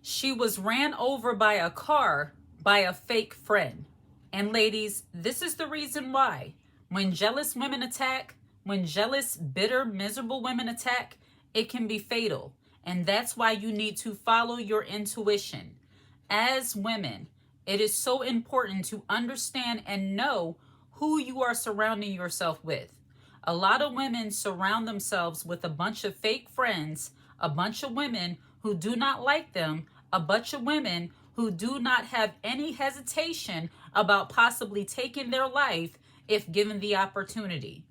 She was ran over by a car by a fake friend. And ladies, this is the reason why. When jealous women attack, when jealous, bitter, miserable women attack, it can be fatal. And that's why you need to follow your intuition. As women, it is so important to understand and know who you are surrounding yourself with. A lot of women surround themselves with a bunch of fake friends, a bunch of women who do not like them, a bunch of women who do not have any hesitation about possibly taking their life if given the opportunity.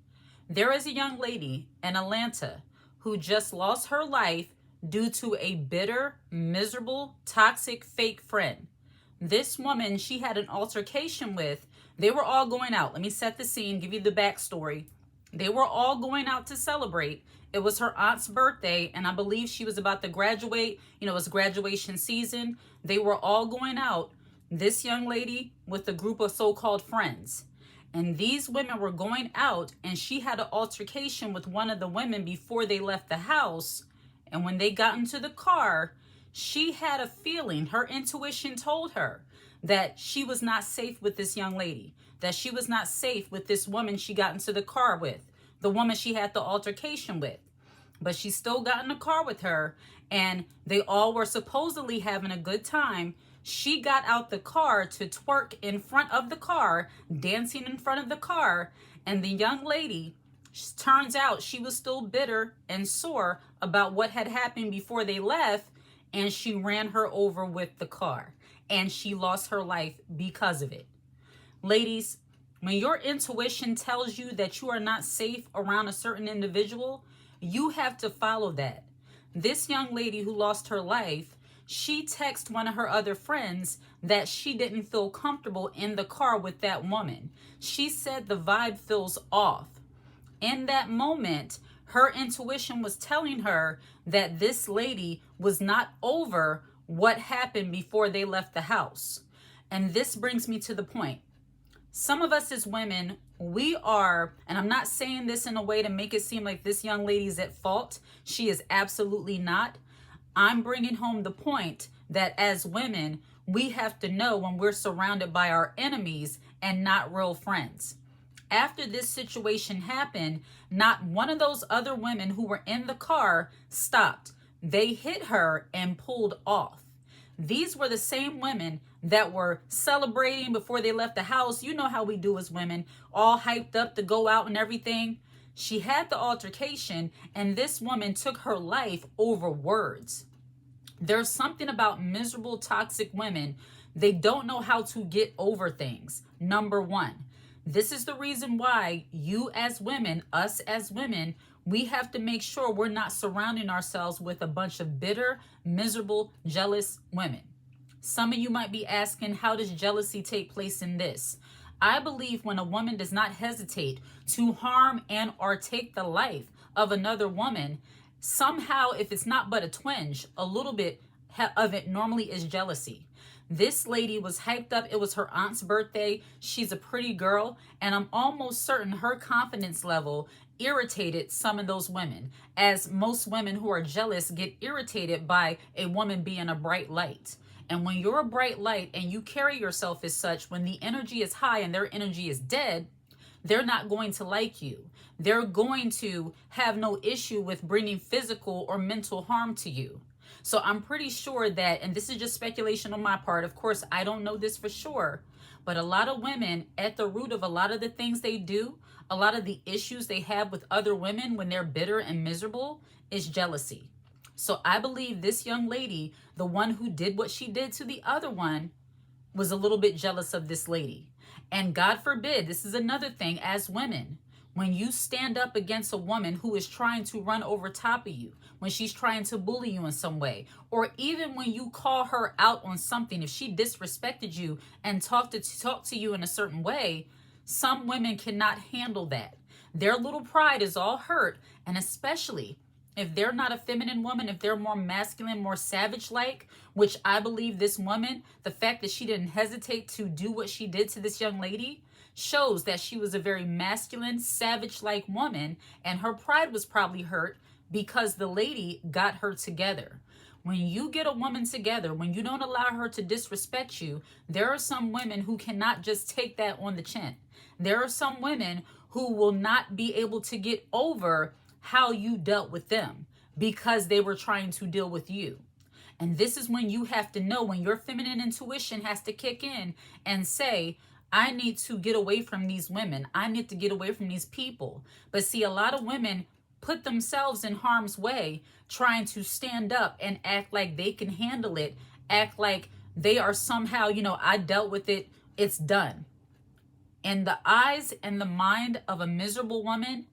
There is a young lady in Atlanta who just lost her life due to a bitter, miserable, toxic fake friend. This woman she had an altercation with. They were all going out. Let me set the scene, give you the backstory. They were all going out to celebrate. It was her aunt's birthday, and I believe she was about to graduate. It was graduation season. They were all going out, this young lady with a group of so-called friends. And these women were going out, and she had an altercation with one of the women before they left the house. And when they got into the car, she had a feeling, her intuition told her that she was not safe with this young lady, that she was not safe with this woman she got into the car with, the woman she had the altercation with. But she still got in the car with her, and they all were supposedly having a good time. She got out the car to twerk in front of the car, dancing in front of the car, and the young lady, turns out she was still bitter and sore about what had happened before they left, and she ran her over with the car, and she lost her life because of it. Ladies, when your intuition tells you that you are not safe around a certain individual, you have to follow that. This young lady who lost her life, she texted one of her other friends that she didn't feel comfortable in the car with that woman. She said the vibe feels off. In that moment, her intuition was telling her that this lady was not over what happened before they left the house. And this brings me to the point. Some of us as women, we are, and I'm not saying this in a way to make it seem like this young lady's at fault. She is absolutely not. I'm bringing home the point that as women, we have to know when we're surrounded by our enemies and not real friends. After this situation happened, not one of those other women who were in the car stopped. They hit her and pulled off. These were the same women that were celebrating before they left the house. You know how we do as women, all hyped up to go out and everything. She had the altercation, and this woman took her life over words. There's something about miserable, toxic women. They don't know how to get over things. Number one, this is the reason why you as women, us as women, we have to make sure we're not surrounding ourselves with a bunch of bitter, miserable, jealous women. Some of you might be asking, how does jealousy take place in this? I believe when a woman does not hesitate to harm and or take the life of another woman, somehow, if it's not but a twinge, a little bit of it normally is jealousy. This lady was hyped up. It was her aunt's birthday. She's a pretty girl, and I'm almost certain her confidence level irritated some of those women, as most women who are jealous get irritated by a woman being a bright light. And when you're a bright light and you carry yourself as such, when the energy is high and their energy is dead, they're not going to like you. They're going to have no issue with bringing physical or mental harm to you. So I'm pretty sure that, and this is just speculation on my part, of course, I don't know this for sure, but a lot of women, at the root of a lot of the things they do, a lot of the issues they have with other women when they're bitter and miserable, is jealousy. So I believe this young lady, the one who did what she did to the other one, was a little bit jealous of this lady. And God forbid, this is another thing as women, when you stand up against a woman who is trying to run over top of you, when she's trying to bully you in some way, or even when you call her out on something, if she disrespected you and talked to you in a certain way, some women cannot handle that. Their little pride is all hurt, and especially if they're not a feminine woman, if they're more masculine, more savage-like, which I believe this woman, the fact that she didn't hesitate to do what she did to this young lady, shows that she was a very masculine, savage-like woman, and her pride was probably hurt because the lady got her together. When you get a woman together, when you don't allow her to disrespect you, there are some women who cannot just take that on the chin. There are some women who will not be able to get over how you dealt with them because they were trying to deal with you. And this is when you have to know, when your feminine intuition has to kick in and say, I need to get away from these women. I need to get away from these people. But see, a lot of women put themselves in harm's way trying to stand up and act like they can handle it, act like they are somehow, I dealt with it, it's done. In the eyes and the mind of a miserable woman,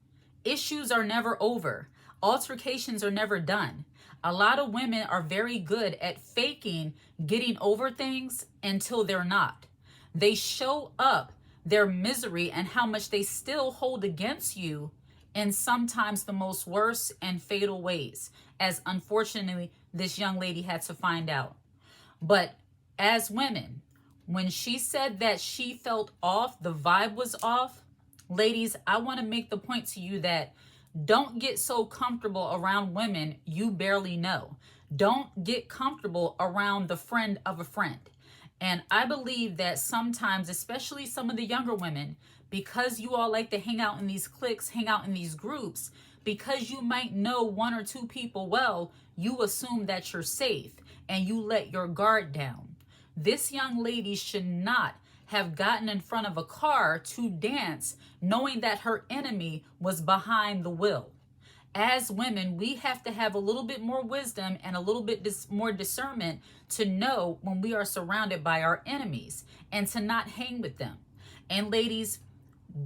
issues are never over. Altercations are never done. A lot of women are very good at faking getting over things until they're not. They show up their misery and how much they still hold against you in sometimes the most worst and fatal ways, as unfortunately this young lady had to find out. But as women, when she said that she felt off, the vibe was off, ladies, I want to make the point to you that don't get so comfortable around women you barely know. Don't get comfortable around the friend of a friend. And I believe that sometimes, especially some of the younger women, because you all like to hang out in these cliques, hang out in these groups, because you might know one or two people well, you assume that you're safe and you let your guard down. This young lady should not have gotten in front of a car to dance knowing that her enemy was behind the wheel. As women, we have to have a little bit more wisdom and a little bit more discernment to know when we are surrounded by our enemies and to not hang with them. And ladies,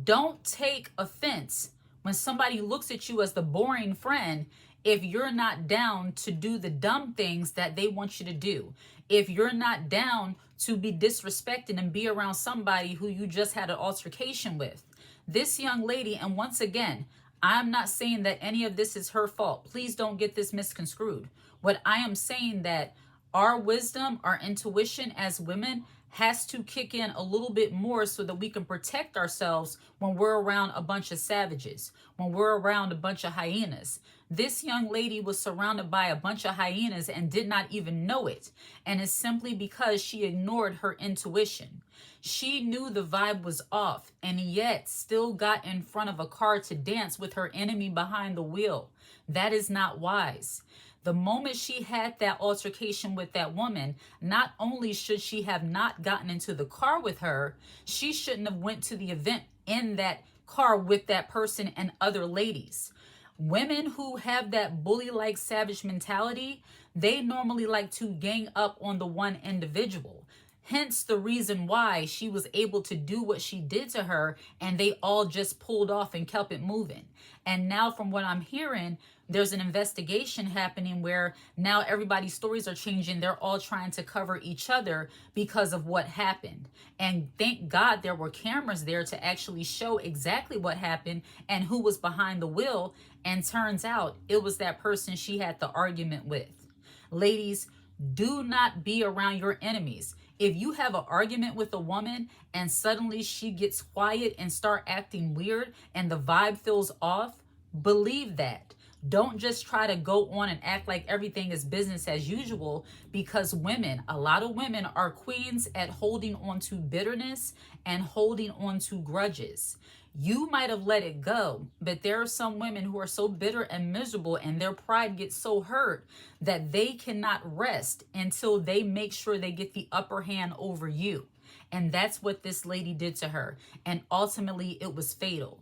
don't take offense when somebody looks at you as the boring friend if you're not down to do the dumb things that they want you to do. If you're not down to be disrespected and be around somebody who you just had an altercation with. This young lady, and once again, I'm not saying that any of this is her fault. Please don't get this misconstrued. What I am saying that our wisdom, our intuition as women has to kick in a little bit more so that we can protect ourselves when we're around a bunch of savages, when we're around a bunch of hyenas. This young lady was surrounded by a bunch of hyenas and did not even know it. And it's simply because she ignored her intuition. She knew the vibe was off and yet still got in front of a car to dance with her enemy behind the wheel. That is not wise. The moment she had that altercation with that woman, not only should she have not gotten into the car with her, she shouldn't have went to the event in that car with that person and other ladies. Women who have that bully-like savage mentality, they normally like to gang up on the one individual. Hence the reason why she was able to do what she did to her and they all just pulled off and kept it moving. And now from what I'm hearing, there's an investigation happening where now everybody's stories are changing. They're all trying to cover each other because of what happened. And thank God there were cameras there to actually show exactly what happened and who was behind the wheel. And turns out it was that person she had the argument with. Ladies, do not be around your enemies. If you have an argument with a woman and suddenly she gets quiet and start acting weird and the vibe feels off, believe that. Don't just try to go on and act like everything is business as usual, because women, a lot of women are queens at holding on to bitterness and holding on to grudges. You might have let it go, but there are some women who are so bitter and miserable and their pride gets so hurt that they cannot rest until they make sure they get the upper hand over you. And that's what this lady did to her. And ultimately, it was fatal.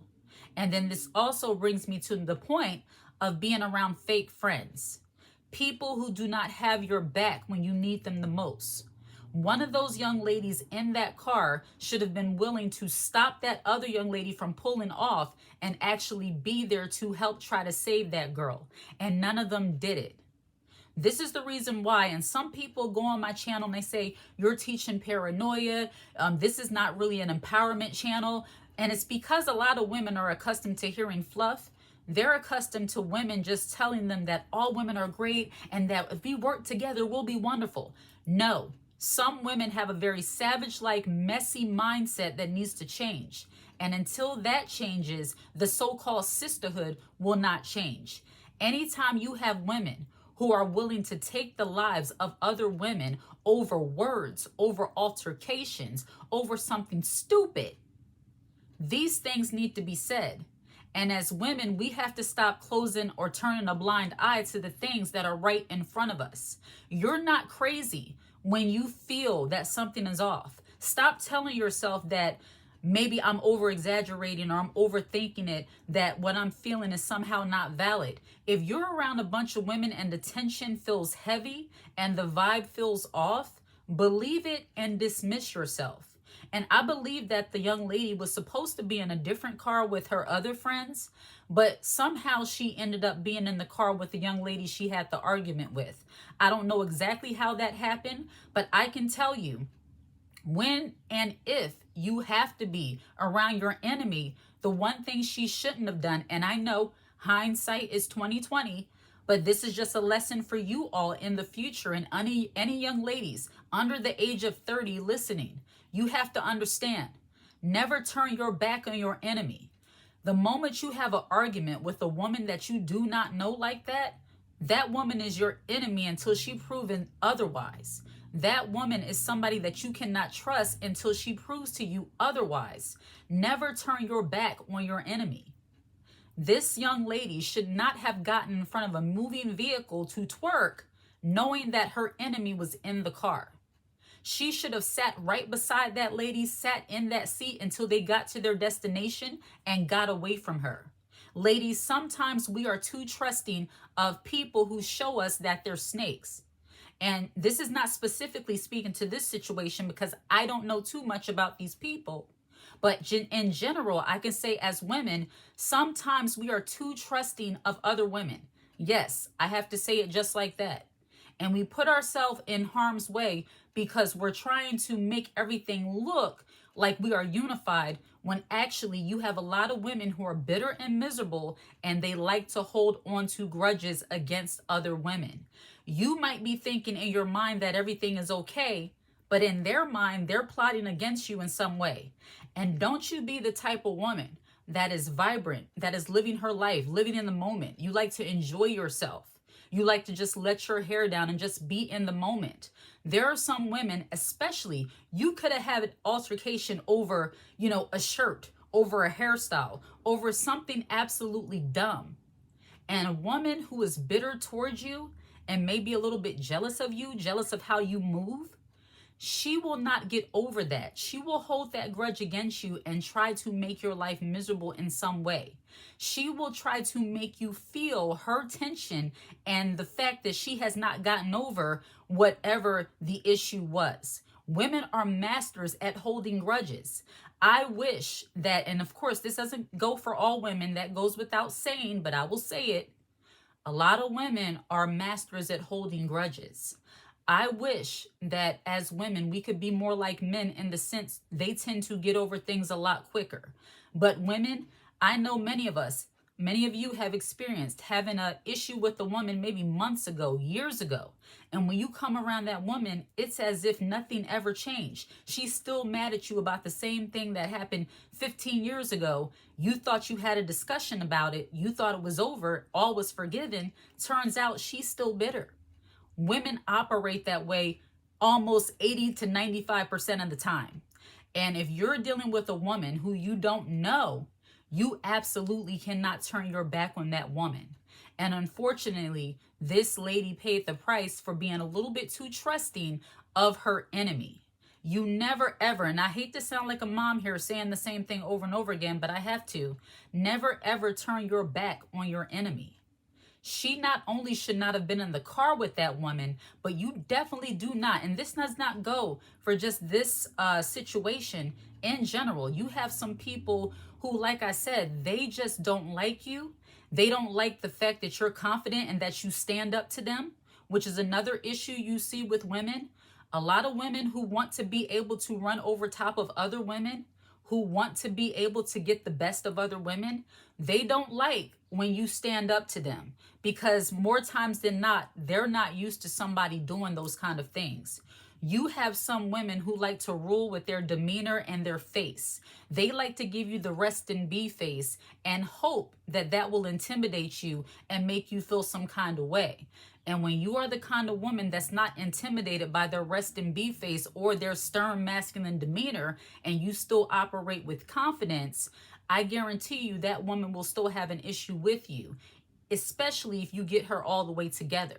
And then this also brings me to the point of being around fake friends. People who do not have your back when you need them the most. One of those young ladies in that car should have been willing to stop that other young lady from pulling off and actually be there to help try to save that girl. And none of them did it. This is the reason why, and some people go on my channel and they say, you're teaching paranoia. This is not really an empowerment channel. And it's because a lot of women are accustomed to hearing fluff. They're accustomed to women just telling them that all women are great and that if we work together, we'll be wonderful. No. Some women have a very savage-like, messy mindset that needs to change. And until that changes, the so-called sisterhood will not change. Anytime you have women who are willing to take the lives of other women over words, over altercations, over something stupid. These things need to be said. And as women, we have to stop closing or turning a blind eye to the things that are right in front of us. You're not crazy when you feel that something is off. Stop telling yourself that maybe I'm over exaggerating or I'm overthinking it, that what I'm feeling is somehow not valid. If you're around a bunch of women and the tension feels heavy and the vibe feels off, believe it and dismiss yourself. And I believe that the young lady was supposed to be in a different car with her other friends, but somehow she ended up being in the car with the young lady she had the argument with. I don't know exactly how that happened, but I can tell you, when and if you have to be around your enemy, the one thing she shouldn't have done, and I know hindsight is 2020, but this is just a lesson for you all in the future, and any young ladies under the age of 30 listening, you have to understand, never turn your back on your enemy. The moment you have an argument with a woman that you do not know like that, that woman is your enemy until she proven otherwise. That woman is somebody that you cannot trust until she proves to you otherwise. Never turn your back on your enemy. This young lady should not have gotten in front of a moving vehicle to twerk, knowing that her enemy was in the car. She should have sat right beside that lady, sat in that seat until they got to their destination and got away from her. Ladies, sometimes we are too trusting of people who show us that they're snakes. And this is not specifically speaking to this situation because I don't know too much about these people. But in general, I can say as women, sometimes we are too trusting of other women. Yes, I have to say it just like that. And we put ourselves in harm's way because we're trying to make everything look like we are unified when actually you have a lot of women who are bitter and miserable and they like to hold on to grudges against other women. You might be thinking in your mind that everything is okay, but in their mind, they're plotting against you in some way. And don't you be the type of woman that is vibrant, that is living her life, living in the moment. You like to enjoy yourself. You like to just let your hair down and just be in the moment. There are some women, especially, you could have had an altercation over, a shirt, over a hairstyle, over something absolutely dumb. And a woman who is bitter towards you and maybe a little bit jealous of you, jealous of how you move, she will not get over that. She will hold that grudge against you and try to make your life miserable in some way. She will try to make you feel her tension and the fact that she has not gotten over whatever the issue was. Women are masters at holding grudges. I wish that, and of course, this doesn't go for all women, that goes without saying, but I will say it. A lot of women are masters at holding grudges. I wish that as women, we could be more like men in the sense they tend to get over things a lot quicker. But women, I know many of you have experienced having an issue with a woman maybe months ago, years ago. And when you come around that woman, it's as if nothing ever changed. She's still mad at you about the same thing that happened 15 years ago. You thought you had a discussion about it. You thought it was over. All was forgiven. Turns out she's still bitter. Women operate that way almost 80 to 95% of the time. And if you're dealing with a woman who you don't know, you absolutely cannot turn your back on that woman. And unfortunately, this lady paid the price for being a little bit too trusting of her enemy. You never ever, and I hate to sound like a mom here saying the same thing over and over again, but I have to, never ever turn your back on your enemy. She not only should not have been in the car with that woman, but you definitely do not. And this does not go for just this situation in general. You have some people who, like I said, they just don't like you. They don't like the fact that you're confident and that you stand up to them, which is another issue you see with women. A lot of women who want to be able to run over top of other women, who want to be able to get the best of other women, they don't like when you stand up to them because more times than not, they're not used to somebody doing those kind of things. You have some women who like to rule with their demeanor and their face. They like to give you the rest and be face and hope that that will intimidate you and make you feel some kind of way. And when you are the kind of woman that's not intimidated by their rest and be face or their stern masculine demeanor, and you still operate with confidence, I guarantee you that woman will still have an issue with you, especially if you get her all the way together.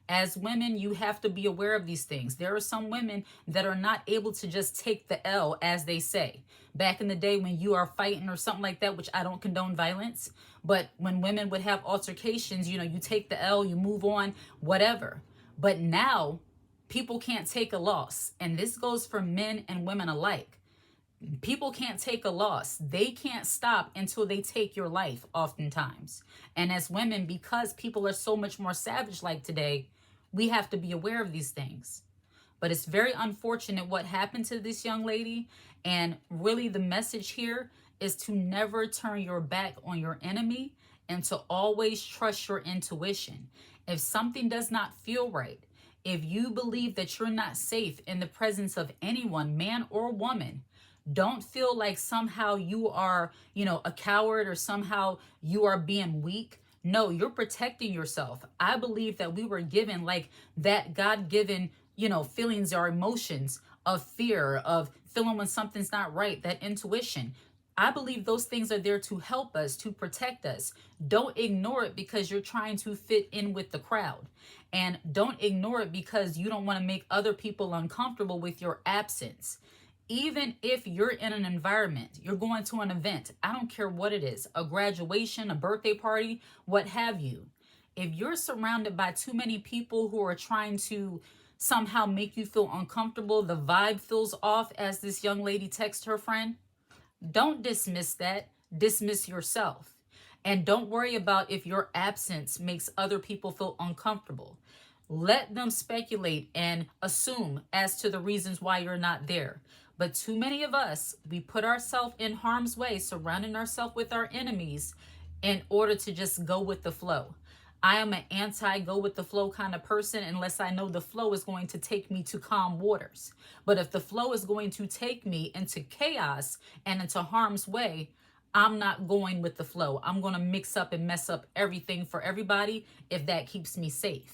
As women, you have to be aware of these things. There are some women that are not able to just take the L, as they say. Back in the day when you are fighting or something like that, which I don't condone violence, but when women would have altercations, you know, you take the L, you move on, whatever. But now people can't take a loss. And this goes for men and women alike. People can't take a loss. They can't stop until they take your life oftentimes. And as women, because people are so much more savage like today, we have to be aware of these things. But it's very unfortunate what happened to this young lady. And really the message here is to never turn your back on your enemy and to always trust your intuition. If something does not feel right, if you believe that you're not safe in the presence of anyone, man or woman, don't feel like somehow you are, a coward or somehow you are being weak. No, you're protecting yourself. I believe that we were given like that God-given, feelings or emotions of fear, of feeling when something's not right, that intuition. I believe those things are there to help us, to protect us. Don't ignore it because you're trying to fit in with the crowd. And don't ignore it because you don't want to make other people uncomfortable with your absence. Even if you're in an environment, you're going to an event, I don't care what it is, a graduation, a birthday party, what have you. If you're surrounded by too many people who are trying to somehow make you feel uncomfortable, the vibe feels off, as this young lady texted her friend, don't dismiss that. Dismiss yourself. And don't worry about if your absence makes other people feel uncomfortable. Let them speculate and assume as to the reasons why you're not there. But too many of us, we put ourselves in harm's way, surrounding ourselves with our enemies in order to just go with the flow. I am an anti-go with the flow kind of person unless I know the flow is going to take me to calm waters. But if the flow is going to take me into chaos and into harm's way, I'm not going with the flow. I'm going to mix up and mess up everything for everybody if that keeps me safe.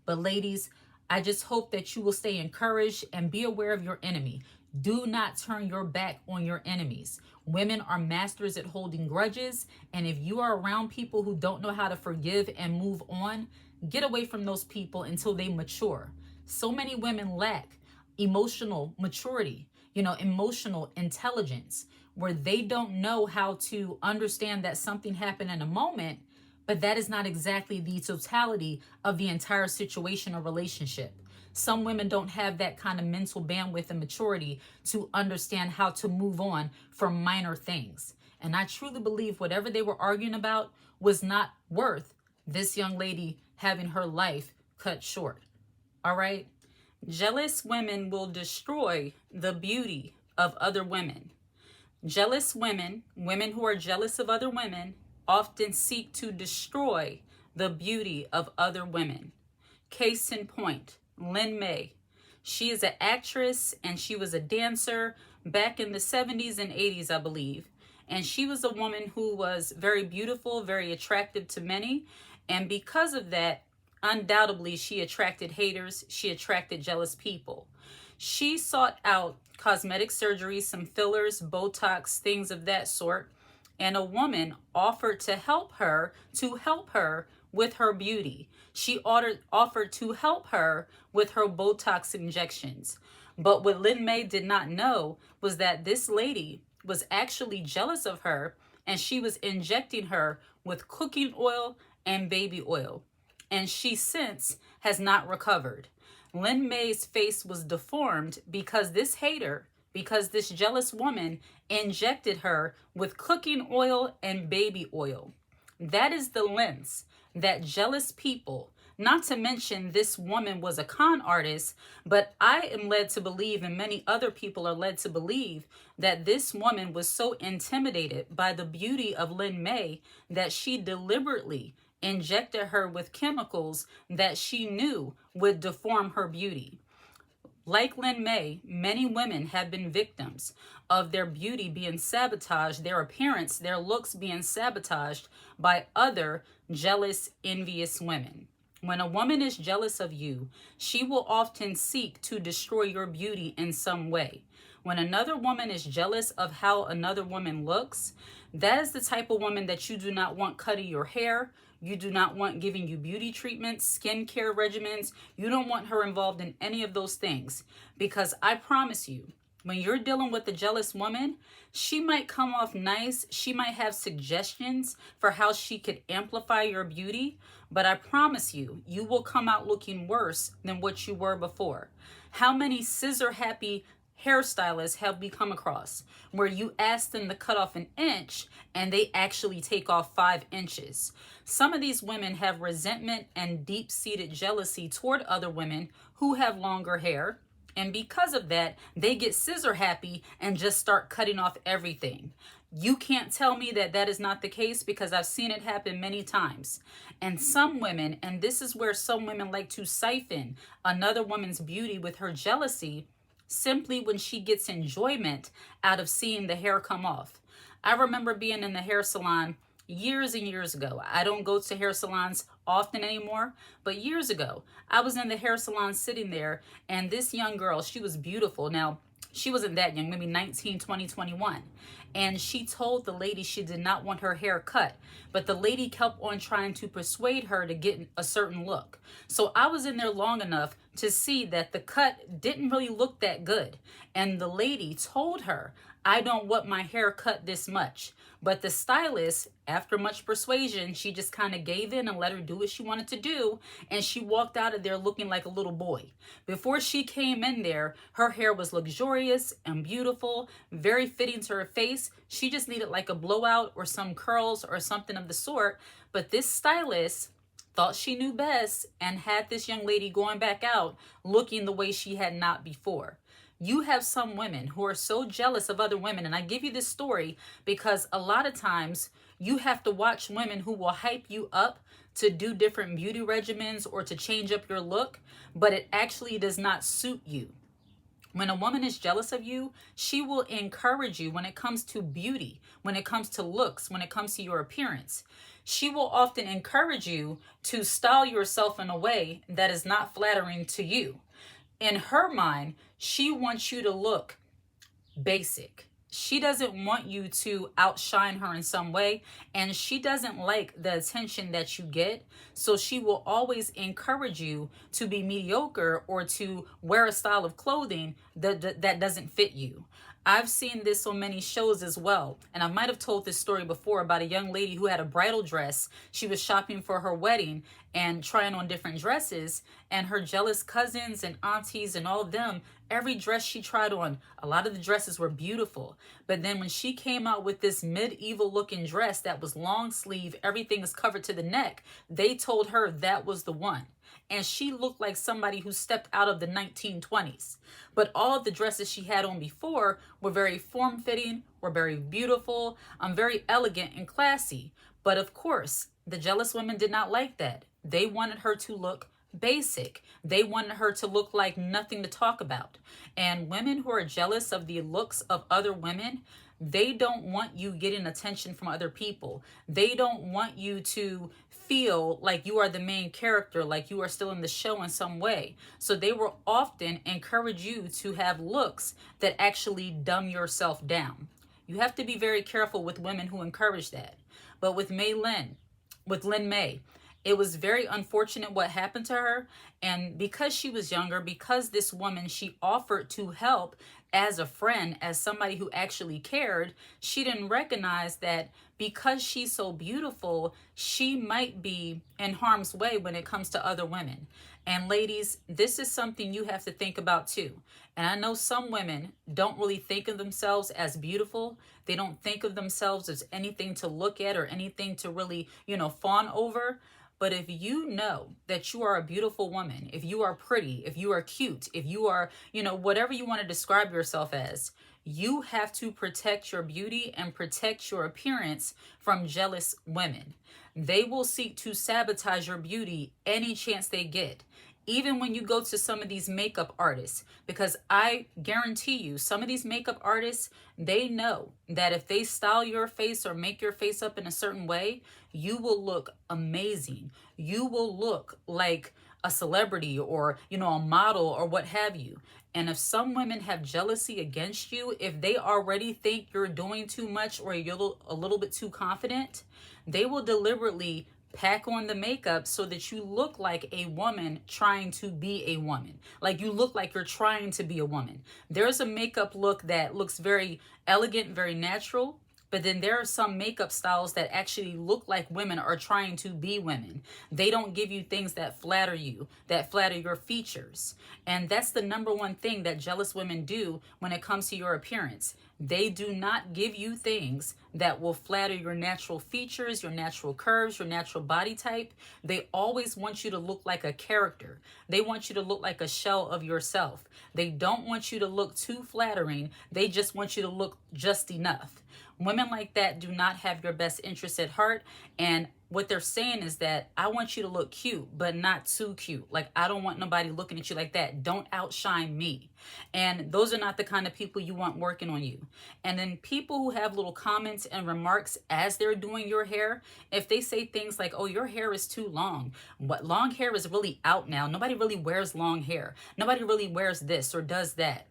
But ladies, I just hope that you will stay encouraged and be aware of your enemy. Do not turn your back on your enemies. Women are masters at holding grudges, and if you are around people who don't know how to forgive and move on, get away from those people until they mature. So many women lack emotional maturity, emotional intelligence, where they don't know how to understand that something happened in a moment, but that is not exactly the totality of the entire situation or relationship. Some women don't have that kind of mental bandwidth and maturity to understand how to move on from minor things. And I truly believe whatever they were arguing about was not worth this young lady having her life cut short. All right? Jealous women will destroy the beauty of other women. Jealous women, women who are jealous of other women, often seek to destroy the beauty of other women. Case in point, Lynn May. She is an actress and she was a dancer back in the 70s and 80s, I believe. And she was a woman who was very beautiful, very attractive to many. And because of that, undoubtedly, she attracted haters. She attracted jealous people. She sought out cosmetic surgery, some fillers, Botox, things of that sort. And a woman offered to help her with her beauty. She offered to help her with her Botox injections. But what Lynn May did not know was that this lady was actually jealous of her, and she was injecting her with cooking oil and baby oil. And she since has not recovered. Lynn May's face was deformed because this jealous woman injected her with cooking oil and baby oil. That is the lens that jealous people, not to mention this woman was a con artist, but I am led to believe, and many other people are led to believe, that this woman was so intimidated by the beauty of Lynn May that she deliberately injected her with chemicals that she knew would deform her beauty. Like Lynn May, many women have been victims of their beauty being sabotaged, their appearance, their looks being sabotaged by other jealous, envious women. When a woman is jealous of you, she will often seek to destroy your beauty in some way. When another woman is jealous of how another woman looks, that is the type of woman that you do not want cutting your hair. You do not want giving you beauty treatments, skincare regimens. You don't want her involved in any of those things. Because I promise you, when you're dealing with a jealous woman, she might come off nice. She might have suggestions for how she could amplify your beauty. But I promise you, you will come out looking worse than what you were before. How many scissor happy hairstylists have we come across where you ask them to cut off an inch and they actually take off 5 inches? Some of these women have resentment and deep-seated jealousy toward other women who have longer hair. And because of that, they get scissor happy and just start cutting off everything. You can't tell me that that is not the case, because I've seen it happen many times. And some women, and this is where some women like to siphon another woman's beauty with her jealousy, simply when she gets enjoyment out of seeing the hair come off. I remember being in the hair salon years and years ago. I don't go to hair salons often anymore, but years ago, I was in the hair salon sitting there, and this young girl, she was beautiful. Now, she wasn't that young, maybe 19, 20, 21. And she told the lady she did not want her hair cut, but the lady kept on trying to persuade her to get a certain look. So I was in there long enough to see that the cut didn't really look that good. And the lady told her, I don't want my hair cut this much. But the stylist, after much persuasion, she just kind of gave in and let her do what she wanted to do. And she walked out of there looking like a little boy. Before she came in there, her hair was luxurious and beautiful, very fitting to her face. She just needed like a blowout or some curls or something of the sort. But this stylist thought she knew best and had this young lady going back out looking the way she had not before. You have some women who are so jealous of other women. And I give you this story because a lot of times you have to watch women who will hype you up to do different beauty regimens or to change up your look, but it actually does not suit you. When a woman is jealous of you, she will encourage you when it comes to beauty, when it comes to looks, when it comes to your appearance. She will often encourage you to style yourself in a way that is not flattering to you. In her mind, she wants you to look basic. She doesn't want you to outshine her in some way, and she doesn't like the attention that you get. So she will always encourage you to be mediocre or to wear a style of clothing that doesn't fit you. I've seen this on many shows as well. And I might have told this story before about a young lady who had a bridal dress. She was shopping for her wedding and trying on different dresses. And her jealous cousins and aunties and all of them, every dress she tried on, a lot of the dresses were beautiful. But then when she came out with this medieval looking dress that was long sleeve, everything is covered to the neck, they told her that was the one. And she looked like somebody who stepped out of the 1920s. But all of the dresses she had on before were very form-fitting, were very beautiful, very elegant and classy. But of course, the jealous women did not like that. They wanted her to look basic. They wanted her to look like nothing to talk about. And women who are jealous of the looks of other women, they don't want you getting attention from other people. They don't want you to feel like you are the main character, like you are still in the show in some way. So they will often encourage you to have looks that actually dumb yourself down. You have to be very careful with women who encourage that. But with Lin May, it was very unfortunate what happened to her. And because she was younger, because this woman, she offered to help as a friend, as somebody who actually cared, she didn't recognize that because she's so beautiful, she might be in harm's way when it comes to other women. And ladies, this is something you have to think about too. And I know some women don't really think of themselves as beautiful. They don't think of themselves as anything to look at or anything to really, fawn over. But if you know that you are a beautiful woman, if you are pretty, if you are cute, if you are, whatever you want to describe yourself as, you have to protect your beauty and protect your appearance from jealous women. They will seek to sabotage your beauty any chance they get. Even when you go to some of these makeup artists, because I guarantee you, some of these makeup artists, they know that if they style your face or make your face up in a certain way, you will look amazing. You will look like a celebrity or, a model or what have you. And if some women have jealousy against you, if they already think you're doing too much or you're a little bit too confident, they will deliberately pack on the makeup so that you look like a woman trying to be a woman. Like you look like you're trying to be a woman. There's a makeup look that looks very elegant, very natural. But then there are some makeup styles that actually look like women are trying to be women. They don't give you things that flatter you, that flatter your features. And that's the number one thing that jealous women do when it comes to your appearance. They do not give you things that will flatter your natural features, your natural curves, your natural body type. They always want you to look like a character. They want you to look like a shell of yourself. They don't want you to look too flattering. They just want you to look just enough. Women like that do not have your best interests at heart. And what they're saying is that I want you to look cute, but not too cute. Like, I don't want nobody looking at you like that. Don't outshine me. And those are not the kind of people you want working on you. And then people who have little comments and remarks as they're doing your hair, if they say things like, oh, your hair is too long. What, long hair is really out now. Nobody really wears long hair. Nobody really wears this or does that.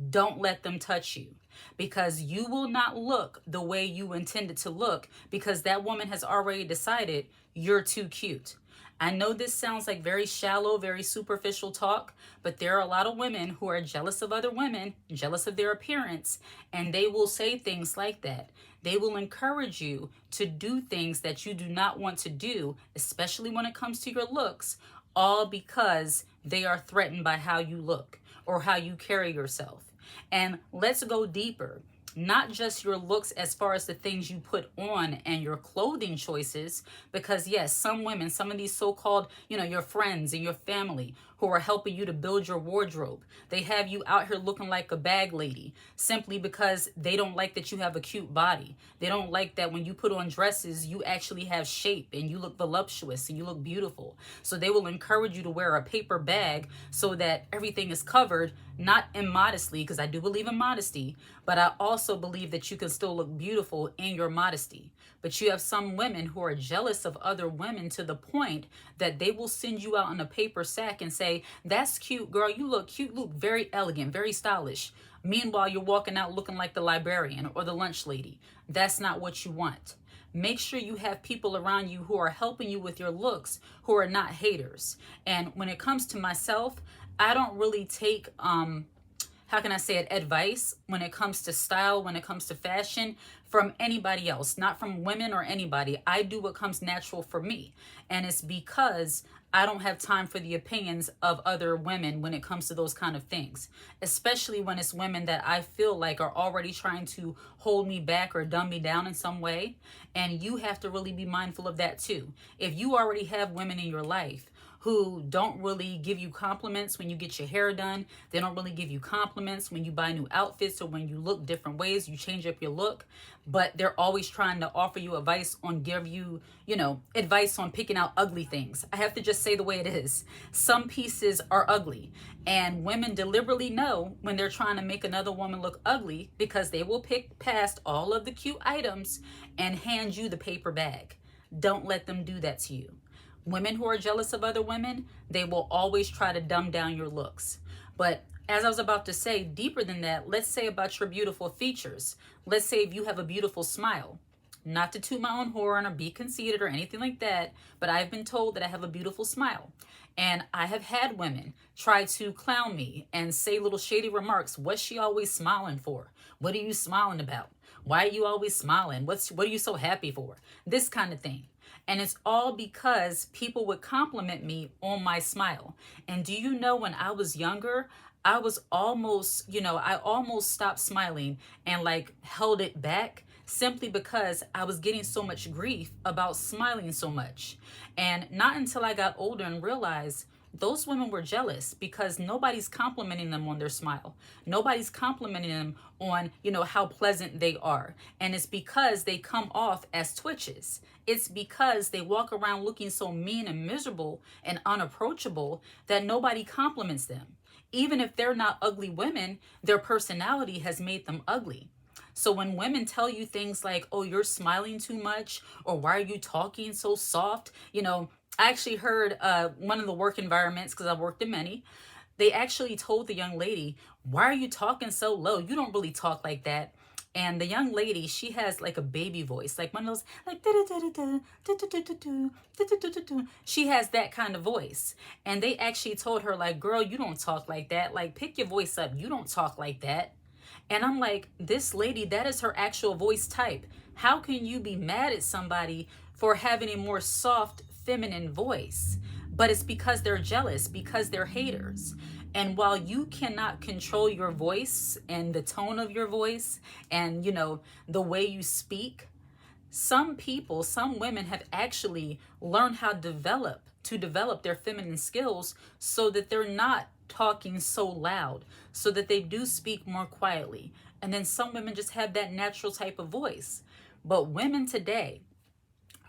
Don't let them touch you, because you will not look the way you intended to look, because that woman has already decided you're too cute. I know this sounds like very shallow, very superficial talk, but there are a lot of women who are jealous of other women, jealous of their appearance, and they will say things like that. They will encourage you to do things that you do not want to do, especially when it comes to your looks, all because they are threatened by how you look or how you carry yourself. And let's go deeper. Not just your looks as far as the things you put on and your clothing choices, because yes, some women, some of these so-called, your friends and your family who are helping you to build your wardrobe, they have you out here looking like a bag lady simply because they don't like that you have a cute body. They don't like that when you put on dresses, you actually have shape and you look voluptuous and you look beautiful. So they will encourage you to wear a paper bag so that everything is covered, not immodestly, because I do believe in modesty, but I also believe that you can still look beautiful in your modesty. But you have some women who are jealous of other women to the point that they will send you out in a paper sack and say, that's cute, girl, you look cute, look very elegant, very stylish. Meanwhile, you're walking out looking like the librarian or the lunch lady. That's not what you want. Make sure you have people around you who are helping you with your looks, who are not haters. And when it comes to myself, I don't really take, advice when it comes to style, when it comes to fashion from anybody else, not from women or anybody. I do what comes natural for me. And it's because I don't have time for the opinions of other women when it comes to those kind of things, especially when it's women that I feel like are already trying to hold me back or dumb me down in some way. And you have to really be mindful of that too. If you already have women in your life who don't really give you compliments when you get your hair done, they don't really give you compliments when you buy new outfits or when you look different ways, you change up your look, but they're always trying to offer you advice on, give you, advice on picking out ugly things. I have to just say the way it is. Some pieces are ugly, and women deliberately know when they're trying to make another woman look ugly, because they will pick past all of the cute items and hand you the paper bag. Don't let them do that to you. Women who are jealous of other women, they will always try to dumb down your looks. But as I was about to say, deeper than that, let's say about your beautiful features. Let's say if you have a beautiful smile. Not to toot my own horn or be conceited or anything like that, but I've been told that I have a beautiful smile. And I have had women try to clown me and say little shady remarks. What's she always smiling for? What are you smiling about? Why are you always smiling? What are you so happy for? This kind of thing. And it's all because people would compliment me on my smile. And do you know, when I was younger, I was almost, I almost stopped smiling and held it back simply because I was getting so much grief about smiling so much. And not until I got older and realized those women were jealous because nobody's complimenting them on their smile. Nobody's complimenting them on, how pleasant they are. And it's because they come off as twitches. It's because they walk around looking so mean and miserable and unapproachable that nobody compliments them. Even if they're not ugly women, their personality has made them ugly. So when women tell you things like, oh, you're smiling too much, or why are you talking so soft? I actually heard one of the work environments, because I've worked in many, they actually told the young lady, why are you talking so low? You don't really talk like that. And the young lady, she has like a baby voice, like one of those, like, she has that kind of voice. And they actually told her, like, girl, you don't talk like that. Like, pick your voice up. You don't talk like that. And I'm like, this lady, that is her actual voice type. How can you be mad at somebody for having a more soft, feminine voice? But it's because they're jealous, because they're haters. And while you cannot control your voice and the tone of your voice and, the way you speak, some people, some women have actually learned how to develop their feminine skills so that they're not talking so loud, so that they do speak more quietly. And then some women just have that natural type of voice. But women today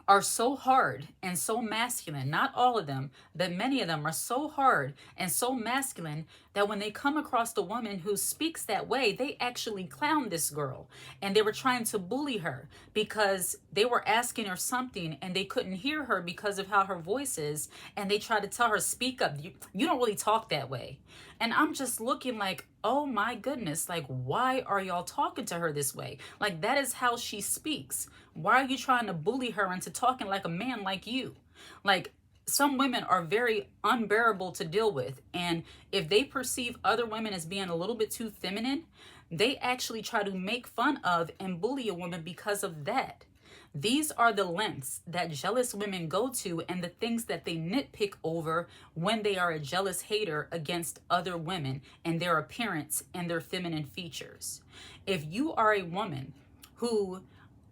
are so hard and so masculine. Not all of them, but many of them are so hard and so masculine that when they come across the woman who speaks that way, they actually clown this girl. And they were trying to bully her because they were asking her something and they couldn't hear her because of how her voice is. And they tried to tell her, speak up. You don't really talk that way. And I'm just looking like, oh my goodness, like, why are y'all talking to her this way? Like, that is how she speaks. Why are you trying to bully her into talking like a man like you? Like, some women are very unbearable to deal with. And if they perceive other women as being a little bit too feminine, they actually try to make fun of and bully a woman because of that. These are the lengths that jealous women go to and the things that they nitpick over when they are a jealous hater against other women and their appearance and their feminine features. If you are a woman who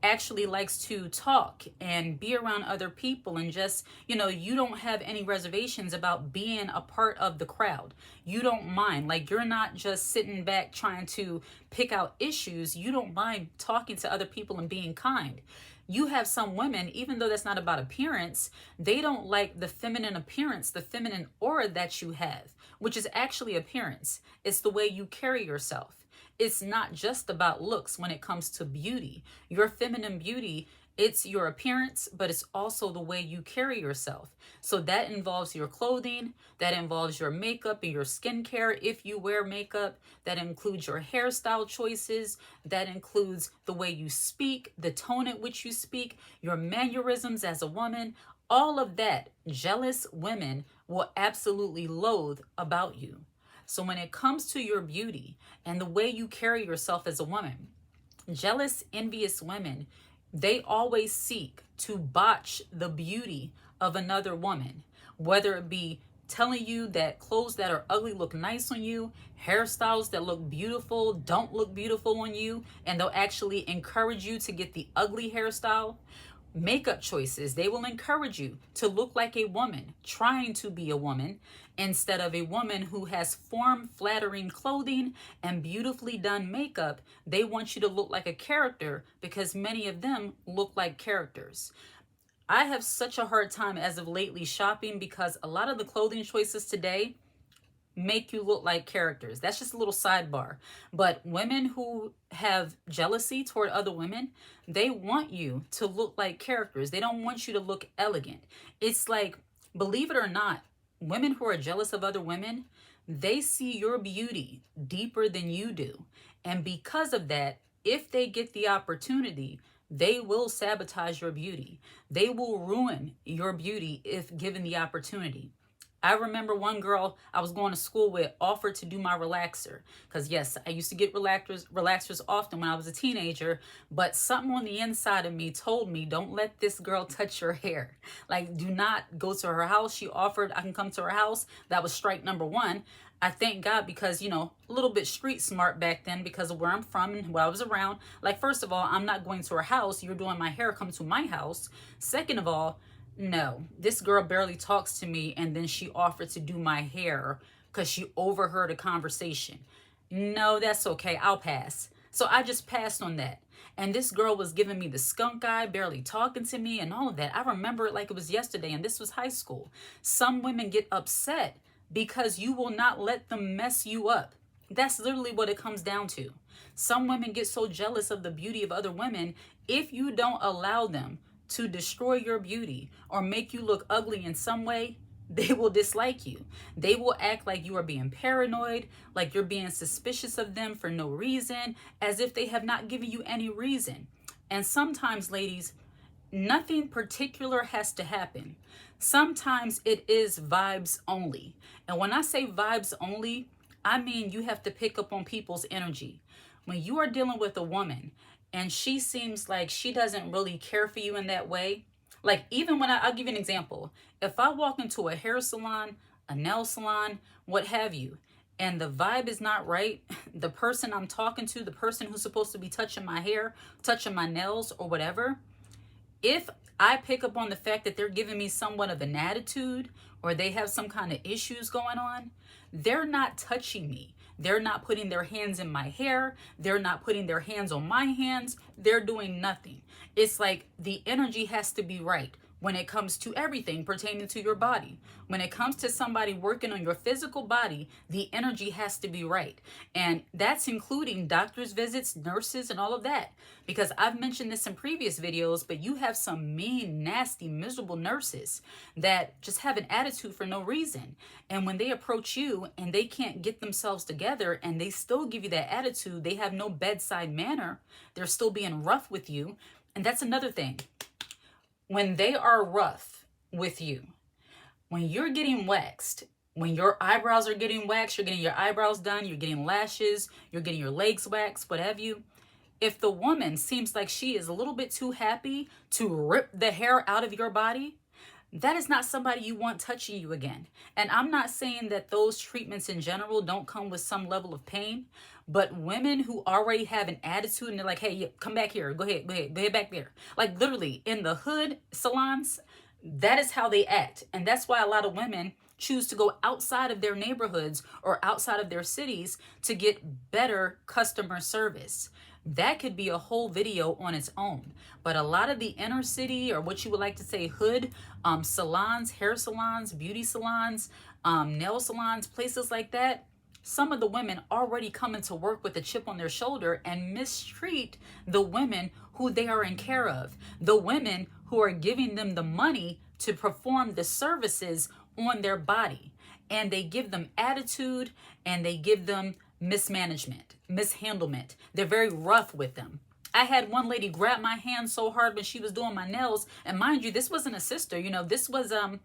actually likes to talk and be around other people and just, you don't have any reservations about being a part of the crowd. You don't mind. Like, you're not just sitting back trying to pick out issues. You don't mind talking to other people and being kind. You have some women, even though that's not about appearance, they don't like the feminine appearance, the feminine aura that you have, which is actually appearance. It's the way you carry yourself. It's not just about looks when it comes to beauty. Your feminine beauty, it's your appearance, but it's also the way you carry yourself. So that involves your clothing, that involves your makeup and your skincare if you wear makeup, that includes your hairstyle choices, that includes the way you speak, the tone at which you speak, your mannerisms as a woman. All of that, jealous women will absolutely loathe about you. So when it comes to your beauty and the way you carry yourself as a woman, jealous, envious women, they always seek to botch the beauty of another woman, whether it be telling you that clothes that are ugly look nice on you, hairstyles that look beautiful don't look beautiful on you, and they'll actually encourage you to get the ugly hairstyle. Makeup choices, they will encourage you to look like a woman trying to be a woman instead of a woman who has form-flattering clothing and beautifully done makeup. They want you to look like a character because many of them look like characters. I have such a hard time as of lately shopping because a lot of the clothing choices today make you look like characters. That's just a little sidebar. But women who have jealousy toward other women, they want you to look like characters. They don't want you to look elegant. It's like, believe it or not, women who are jealous of other women, they see your beauty deeper than you do. And because of that, if they get the opportunity, they will sabotage your beauty. They will ruin your beauty if given the opportunity. I remember one girl I was going to school with offered to do my relaxer. Because yes, I used to get relaxers often when I was a teenager. But something on the inside of me told me, don't let this girl touch your hair. Like, do not go to her house. She offered I can come to her house. That was strike number one. I thank God because, a little bit street smart back then because of where I'm from and what I was around. Like, first of all, I'm not going to her house. You're doing my hair. Come to my house. Second of all, No, this girl barely talks to me and then she offered to do my hair because she overheard a conversation. No, that's okay. I'll pass. So I just passed on that. And this girl was giving me the skunk eye, barely talking to me, and all of that. I remember it like it was yesterday, and this was high school. Some women get upset because you will not let them mess you up. That's literally what it comes down to. Some women get so jealous of the beauty of other women if you don't allow them to destroy your beauty or make you look ugly in some way. They will dislike you. They will act like you are being paranoid, like you're being suspicious of them for no reason, as if they have not given you any reason. And sometimes, ladies, nothing particular has to happen. Sometimes it is vibes only. And when I say vibes only, I mean you have to pick up on people's energy. When you are dealing with a woman and she seems like she doesn't really care for you in that way, like even when I'll give you an example. If I walk into a hair salon, a nail salon, what have you, and the vibe is not right, the person I'm talking to, the person who's supposed to be touching my hair, touching my nails or whatever, if I pick up on the fact that they're giving me somewhat of an attitude or they have some kind of issues going on, they're not touching me. They're not putting their hands in my hair. They're not putting their hands on my hands. They're doing nothing. It's like the energy has to be right when it comes to everything pertaining to your body. When it comes to somebody working on your physical body, the energy has to be right. And that's including doctor's visits, nurses, and all of that. Because I've mentioned this in previous videos, but you have some mean, nasty, miserable nurses that just have an attitude for no reason. And when they approach you and they can't get themselves together and they still give you that attitude, they have no bedside manner, they're still being rough with you. And that's another thing. When they are rough with you, when you're getting waxed, when your eyebrows are getting waxed, you're getting your eyebrows done, you're getting lashes, you're getting your legs waxed, what have you. If the woman seems like she is a little bit too happy to rip the hair out of your body, that is not somebody you want touching you again. And I'm not saying that those treatments in general don't come with some level of pain, but women who already have an attitude and they're like, hey, come back here, go ahead back there. Like literally in the hood salons, that is how they act. And that's why a lot of women choose to go outside of their neighborhoods or outside of their cities to get better customer service. That could be a whole video on its own. But a lot of the inner city, or what you would like to say hood, salons, hair salons, beauty salons, nail salons, places like that, some of the women already come into work with a chip on their shoulder and mistreat the women who they are in care of, the women who are giving them the money to perform the services on their body. And they give them attitude and they give them mismanagement, mishandlement. They're very rough with them. I had one lady grab my hand so hard when she was doing my nails. And mind you, this wasn't a sister, this was, an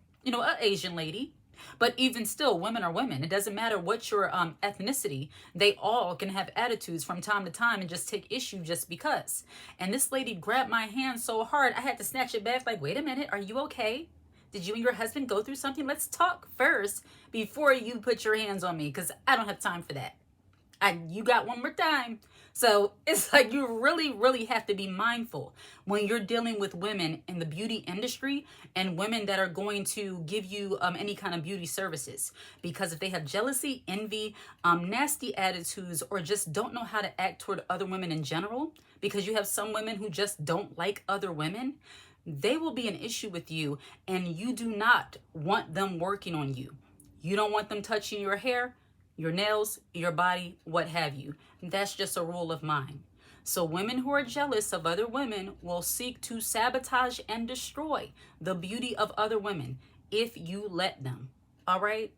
Asian lady. But even still, women are women. It doesn't matter what your ethnicity. They all can have attitudes from time to time and just take issue just because. And this lady grabbed my hand so hard, I had to snatch it back like, wait a minute, are you okay? Did you and your husband go through something? Let's talk first before you put your hands on me, because I don't have time for that. You got one more time. So it's like you really, really have to be mindful when you're dealing with women in the beauty industry and women that are going to give you any kind of beauty services. Because if they have jealousy, envy, nasty attitudes, or just don't know how to act toward other women in general, because you have some women who just don't like other women, they will be an issue with you, and you do not want them working on you. You don't want them touching your hair, your nails, your body, what have you. That's just a rule of mine. So women who are jealous of other women will seek to sabotage and destroy the beauty of other women if you let them. All right?